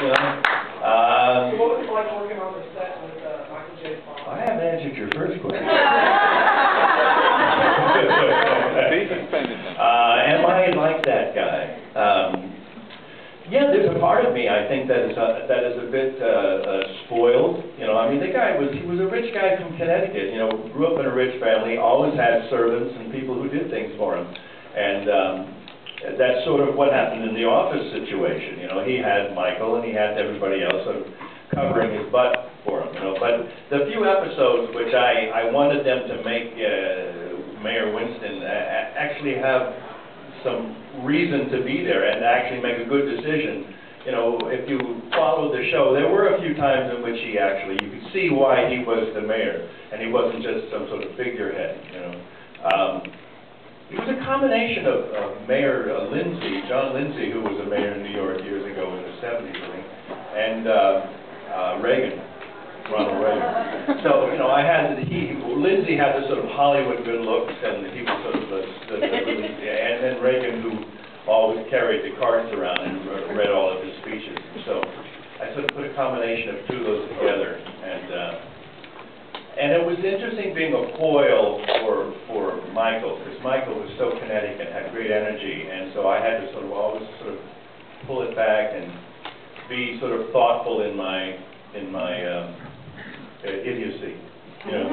You know? So what was it like working on the set with Michael J. Fox? I haven't answered your first question. Am I like that guy? Yeah, there's a part of me, I think, that is a bit spoiled. You know, I mean, he was a rich guy from Connecticut. You know, grew up in a rich family, always had servants and people who did things for him. And that's sort of what happened in the office situation. You know, he had Michael and he had everybody else sort of covering his butt for him. You know, but the few episodes which I wanted them to make Mayor Winston actually have some reason to be there and actually make a good decision. You know, if you followed the show, there were a few times in which you could see why he was the mayor, and he wasn't just some sort of figurehead, you know. It was a combination of Mayor John Lindsay, who was a mayor in New York years ago in the 70s, I think, and Ronald Reagan. So, you know, Lindsay had the sort of Hollywood good looks, and he was sort of and then Reagan, who always carried the cards around and read all of his speeches. So I sort of put a combination of two of those together, and it was interesting being a foil for Michael, because Michael was so kinetic and had great energy, and so I had to always pull it back and be sort of thoughtful in my idiocy, you know.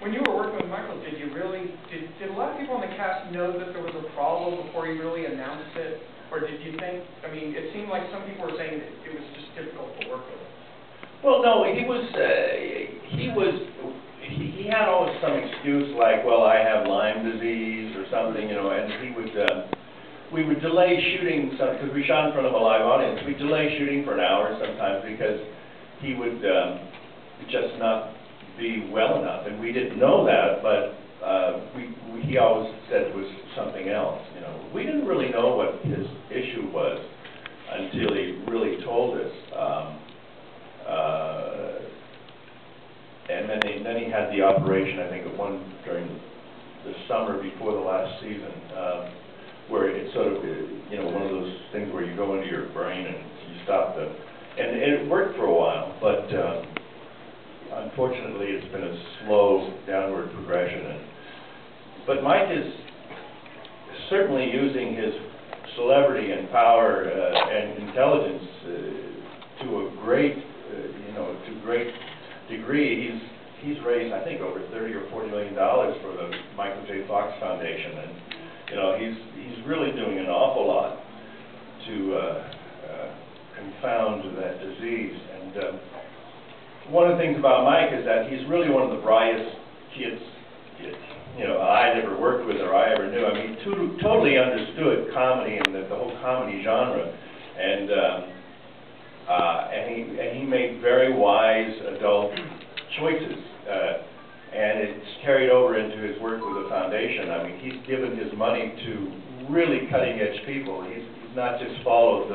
When you were working with Michael, did a lot of people on the cast know that there was a problem before he really announced it? Or did you think, I mean, it seemed like some people were saying that it was just difficult to work with him. Well, no, he had always some excuse like, well, I have Lyme disease or something, you know, and we would delay shooting, because we shot in front of a live audience, we'd delay shooting for an hour sometimes because he would just not be well enough, and we didn't know that, but he always said it was something else, you know. We didn't really know what his issue was until he really told us. And then he had the operation, I think, during the summer before the last season, where it's sort of, you know, one of those things where you go into your brain and you stop and it worked for a while, but unfortunately it's been a slow downward progression. But Mike is certainly using his celebrity and power and intelligence to a great, great degree. He's raised, I think, over $30 or $40 million for the Michael J. Fox Foundation, and you know, he's really doing an awful lot to confound that disease. And one of the things about Mike is that he's really one of the brightest kids, you know, I ever worked with or I ever knew. I mean, totally understood comedy and the whole comedy genre, and he made very wise adult choices, and it's carried over into his work with the foundation. I mean, he's given his money to really cutting-edge people. He's not just followed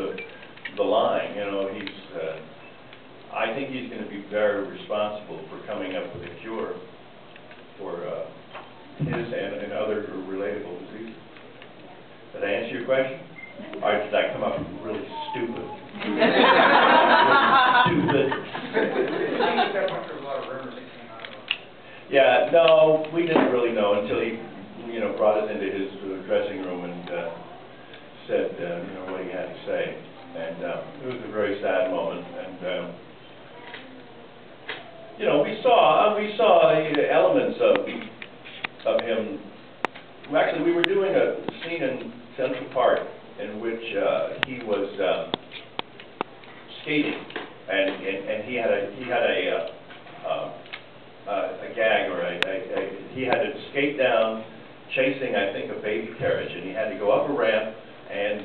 the line, you know. I think he's going to be very responsible for coming up with a cure for his and other relatable diseases. Did I answer your question? Or did I come up really stupid? Yeah, no, we didn't really know until he, you know, brought us into his dressing room and said, you know, what he had to say. And it was a very sad moment. And you know, we saw elements of him. Actually, we were doing a scene in Central Park in which he was skating, and he had a gag, or he had to skate down, chasing, I think, a baby carriage, and he had to go up a ramp and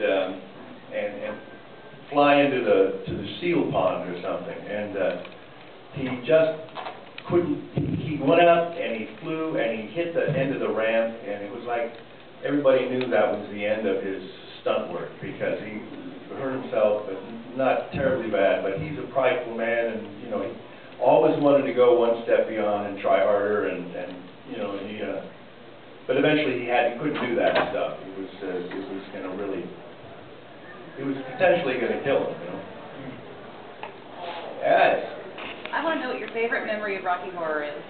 fly into the seal pond or something, and he just couldn't. He went out and he flew and he hit the end of the ramp, and it was like everybody knew that was the end of his stunt work, because he hurt himself, but not terribly bad. But he's a prideful man, and you know, he always wanted to go one step beyond and try harder, and you know, but eventually he couldn't do that stuff. It was going to really, it was potentially going to kill him, you know. want to know what your favorite memory of Rocky Horror is.